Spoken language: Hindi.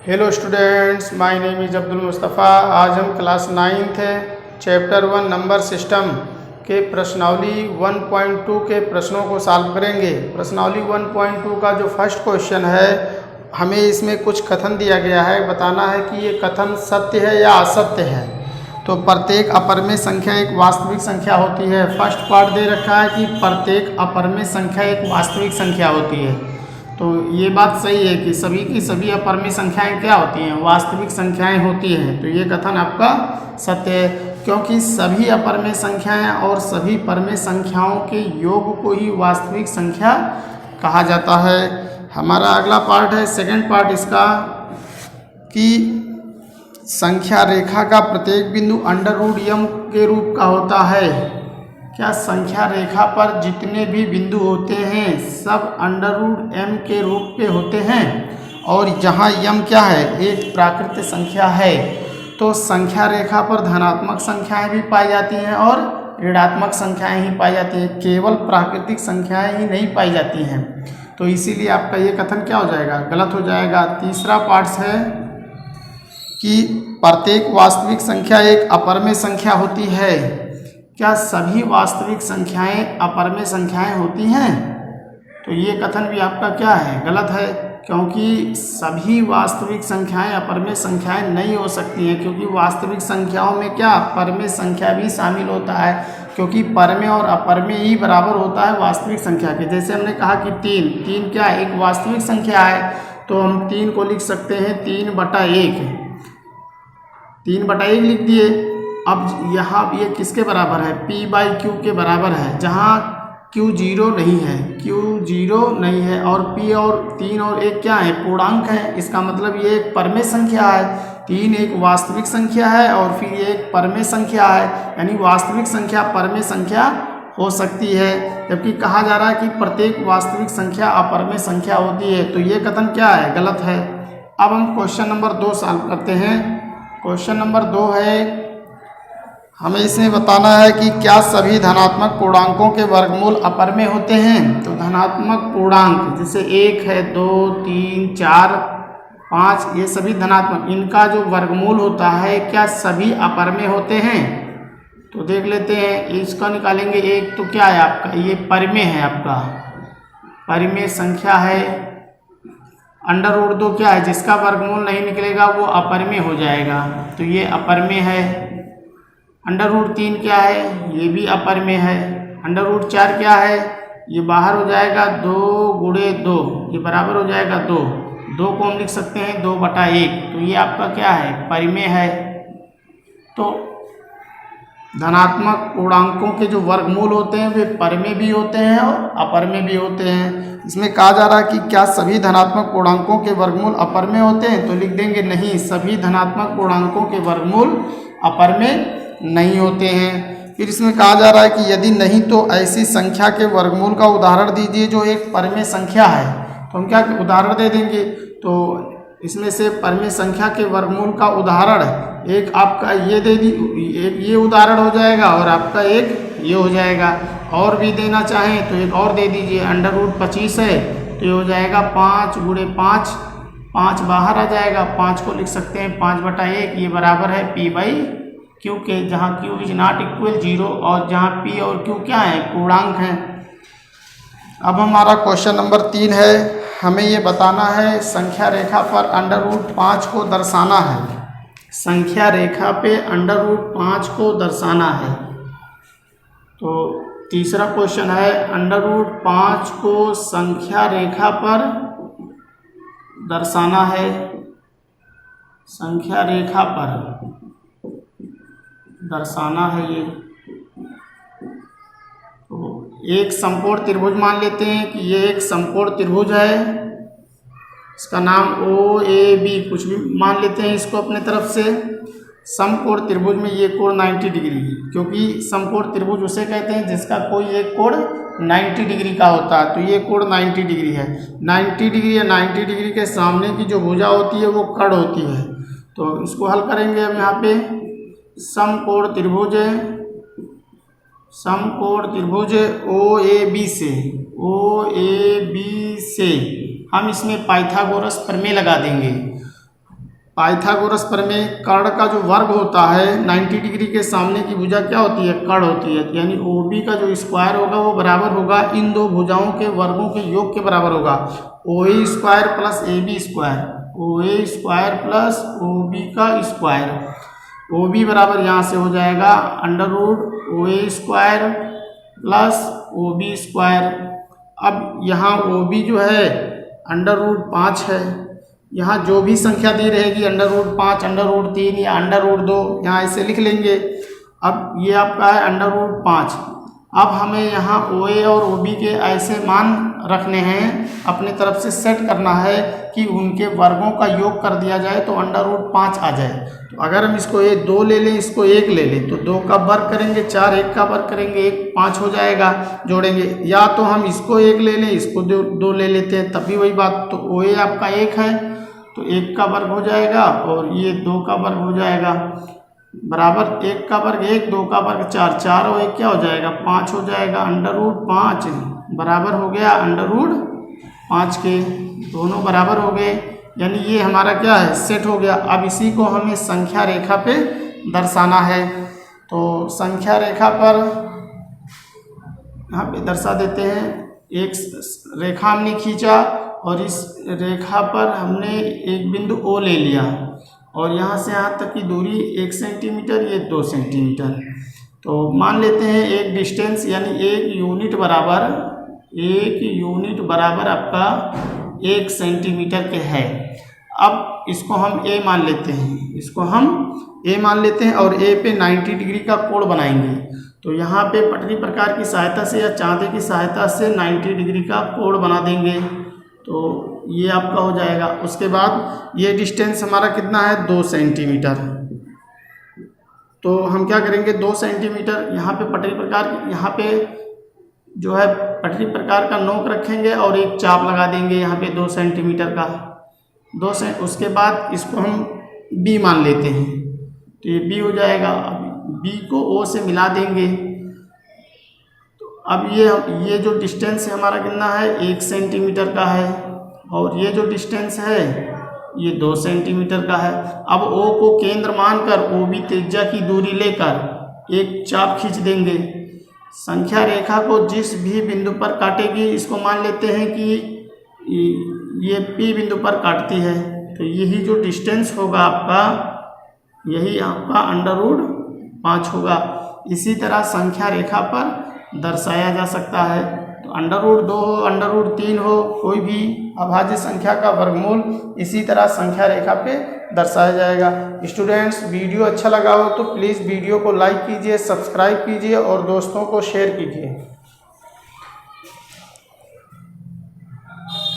Hello students, my name is Abdul Mustafa. आज हम क्लास 9th है चैप्टर 1 नंबर सिस्टम के प्रश्नावली 1.2 के प्रश्नों को सॉल्व करेंगे। प्रश्नावली 1.2 का जो फर्स्ट क्वेश्चन है, हमें इसमें कुछ कथन दिया गया है। बताना है कि ये कथन सत्य है या असत्य है। तो प्रत्येक अपरिमेय संख्या एक वास्तविक संख्या होती है। फर्स्ट पार्ट दे रखा है कि प्रत्येक अपरिमेय संख्या एक वास्तविक संख्या होती है। तो ये बात सही है कि सभी की सभी अपरिमेय संख्याएं क्या होती हैं, वास्तविक संख्याएं होती हैं। तो ये कथन आपका सत्य है, क्योंकि सभी अपरिमेय संख्याएं और सभी परिमेय संख्याओं के योग को ही वास्तविक संख्या कहा जाता है। हमारा अगला पार्ट है, सेकंड पार्ट इसका, कि संख्या रेखा का प्रत्येक बिंदु अंडर रूट m के रूप का होता है। क्या संख्या रेखा पर जितने भी बिंदु होते हैं सब अंडर रूट m के रूप के होते हैं? और जहाँ m क्या है, एक प्राकृत संख्या है, तो संख्या रेखा पर धनात्मक संख्याएं भी पाई जाती हैं और ऋणात्मक संख्याएं ही पाई जाती हैं, केवल प्राकृतिक संख्याएं ही नहीं पाई जाती हैं। तो इसीलिए आपका ये कथन क्या हो जाएगा, गलत हो जाएगा। तीसरा पार्ट है कि प्रत्येक वास्तविक संख्या एक अपरिमेय संख्या होती है। क्या सभी वास्तविक संख्याएं अपरिमेय संख्याएं होती हैं? तो ये कथन भी आपका क्या है, गलत है, क्योंकि सभी वास्तविक संख्याएं अपरिमेय संख्याएं नहीं हो सकती हैं, क्योंकि वास्तविक संख्याओं में क्या परिमेय संख्या भी शामिल होता है, क्योंकि परिमेय और अपरिमेय ही बराबर होता है वास्तविक संख्या के। जैसे हमने कहा कि तीन क्या है, एक वास्तविक संख्या है, तो हम 3 को लिख सकते हैं 3/1, 3/1 लिख दिए। अब यहाँ ये किसके बराबर है, p/q के बराबर है, जहाँ q 0 नहीं है, q 0 नहीं है, और p और 3 और 1 क्या है, पूर्णांक है। इसका मतलब ये एक परिमेय संख्या है। 3 एक वास्तविक संख्या है और फिर ये एक परिमेय संख्या है, यानी वास्तविक संख्या परिमेय संख्या हो सकती है, जबकि कहा जा रहा है कि प्रत्येक वास्तविक संख्या अपरिमेय संख्या होती है। तो ये कथन क्या है, गलत है। अब हम क्वेश्चन नंबर 2 सॉल्व करते हैं। क्वेश्चन नंबर 2 है, हमें इसमें बताना है कि क्या सभी धनात्मक पूर्णांकों के वर्गमूल अपरिमेय होते हैं? तो धनात्मक पूर्णांक जैसे 1 है, 2, 3, 4, 5, ये सभी धनात्मक, इनका जो वर्गमूल होता है क्या सभी अपरिमेय होते हैं? तो देख लेते हैं, इसका निकालेंगे। एक तो क्या है आपका, ये परिमेय है, आपका परिमेय संख्या है। अंडर रूट 2 क्या है, जिसका वर्गमूल नहीं निकलेगा वो अपरिमेय हो जाएगा, तो ये अपरिमेय है। अंडर रूट 3 क्या है, ये भी अपरिमेय है। अंडर रूट 4 क्या है, ये बाहर हो जाएगा, 2 × 2, ये बराबर हो जाएगा 2 को हम लिख सकते हैं 2/1, तो ये आपका क्या है, परिमेय है। तो धनात्मक पूर्णांकों के जो वर्गमूल होते हैं वे परिमेय भी होते हैं और अपरिमेय भी होते हैं। इसमें कहा जा रहा है कि क्या सभी धनात्मक पूर्णांकों के वर्गमूल अपरिमेय होते हैं? तो लिख देंगे नहीं, सभी धनात्मक पूर्णांकों के वर्गमूल अपरिमेय नहीं होते हैं। फिर इसमें कहा जा रहा है कि यदि नहीं तो ऐसी संख्या के वर्गमूल का उदाहरण दीजिए जो एक परिमेय संख्या है। तो हम क्या उदाहरण दे देंगे, तो इसमें से परिमेय संख्या के वर्गमूल का उदाहरण एक आपका ये दे दी, एक ये उदाहरण हो जाएगा और आपका एक ये हो जाएगा। और भी देना चाहें तो एक और दे दीजिए। अंडर रूट 25 है, तो ये हो जाएगा 5 × 5, 5 बाहर आ जाएगा, 5 को लिख सकते हैं 5/1, ये बराबर है p/q के, जहाँ q इज नॉट इक्वल 0 और जहाँ p और q क्या है, पूर्णांक हैं। अब हमारा क्वेश्चन नंबर 3 है, हमें ये बताना है संख्या रेखा पर अंडर रूट 5 को दर्शाना है। संख्या रेखा पे अंडर रूट 5 को दर्शाना है। तो तीसरा क्वेश्चन है, अंडर रूट 5 को संख्या रेखा पर दर्शाना है। संख्या रेखा पर दर्शाना है ये। तो एक समकोण त्रिभुज मान लेते हैं कि ये एक समकोण त्रिभुज है, इसका नाम OAB कुछ भी मान लेते हैं इसको अपने तरफ से। समकोण त्रिभुज में ये कोण 90 डिग्री, क्योंकि समकोण त्रिभुज उसे कहते हैं जिसका कोई एक कोण 90 डिग्री का होता है। तो ये कोण 90 डिग्री है। 90 डिग्री या 90 डिग्री के सामने की जो भुजा होती है वो कर्ण होती है। तो इसको हल करेंगे हम यहाँ पे। समकोण त्रिभुज OAB से हम इसमें पाइथागोरस प्रमेय लगा देंगे। पाइथागोरस प्रमेय, कर्ण का जो वर्ग होता है 90 डिग्री के सामने की भुजा क्या होती है, कर्ण होती है, यानी OB का जो स्क्वायर होगा वो बराबर होगा इन दो भुजाओं के वर्गों के योग के बराबर होगा, OA square plus AB square, OA square plus OB का स्क्वायर। OB बराबर यहाँ से हो जाएगा under root OA square plus OB square. अब यहाँ OB जो है अंडर रूट 5 है, यहाँ जो भी संख्या दी रहेगी अंडर रूट 5, अंडर रूट 3 या अंडर रूट 2 यहाँ ऐसे लिख लेंगे। अब ये आपका है अंडर रूट 5। अब हमें यहाँ OA और OB के ऐसे मान रखने हैं, अपनी तरफ से सेट करना है कि उनके वर्गों का योग कर दिया जाए तो अंडर रूट 5 आ जाए। तो अगर हम इसको 2 ले लें, इसको 1 ले लें, तो 2 का वर्ग करेंगे 4, 1 का वर्ग करेंगे 1, 5 हो जाएगा, जोड़ेंगे। या तो हम इसको 1 ले लें, इसको 2 ले लेते हैं, तब भी वही बात। तो OA आपका 1 है तो 1 का वर्ग हो जाएगा और ये 2 का वर्ग हो जाएगा, बराबर 1 का वर्ग 1, 2 का वर्ग 4, 4 और 1 क्या हो जाएगा 5 हो जाएगा। अंडर रूट 5 बराबर हो गया अंडर रूट 5 के, दोनों बराबर हो गए, यानी ये हमारा क्या है, सेट हो गया। अब इसी को हमें संख्या रेखा पे दर्शाना है, तो संख्या रेखा पर यहाँ पे दर्शा देते हैं। एक रेखा हमने खींचा और इस रेखा पर हमने एक बिंदु O ले लिया और यहाँ से यहाँ तक की दूरी 1 सेंटीमीटर, ये 2 सेंटीमीटर। तो मान लेते हैं एक डिस्टेंस यानी एक यूनिट बराबर आपका 1 सेंटीमीटर के है। अब इसको हम A मान लेते हैं, और A पे 90 डिग्री का कोण बनाएंगे। तो यहाँ पे पटरी प्रकार की सहायता से या चांदे की सहायता से 90 डिग्री का कोण बना देंगे, तो ये आपका हो जाएगा। उसके बाद ये डिस्टेंस हमारा कितना है 2 सेंटीमीटर। तो हम क्या करेंगे 2 सेंटीमीटर यहाँ पे पटरी प्रकार, यहाँ पे जो है पटरी प्रकार का नोक रखेंगे और एक चाप लगा देंगे यहाँ पे 2 सेंटीमीटर का, उसके बाद इसको हम B मान लेते हैं, तो ये B हो जाएगा। अब B को O से मिला देंगे। अब ये जो डिस्टेंस है हमारा कितना है 1 सेंटीमीटर का है, और ये जो डिस्टेंस है ये 2 सेंटीमीटर का है। अब O को केंद्र मानकर OB त्रिज्या की दूरी लेकर एक चाप खींच देंगे। संख्या रेखा को जिस भी बिंदु पर काटेगी, इसको मान लेते हैं कि ये P बिंदु पर काटती है, तो यही जो डिस्टेंस होगा आपका, यही आपका अंडर रूट 5 होगा। इसी तरह संख्या रेखा पर दर्शाया जा सकता है। तो अंडर रूट 2 हो, अंडर रूट 3 हो, कोई भी अभाज्य संख्या का वर्गमूल इसी तरह संख्या रेखा पे दर्शाया जाएगा। स्टूडेंट्स, वीडियो अच्छा लगा हो तो प्लीज़ वीडियो को लाइक कीजिए, सब्सक्राइब कीजिए और दोस्तों को शेयर कीजिए।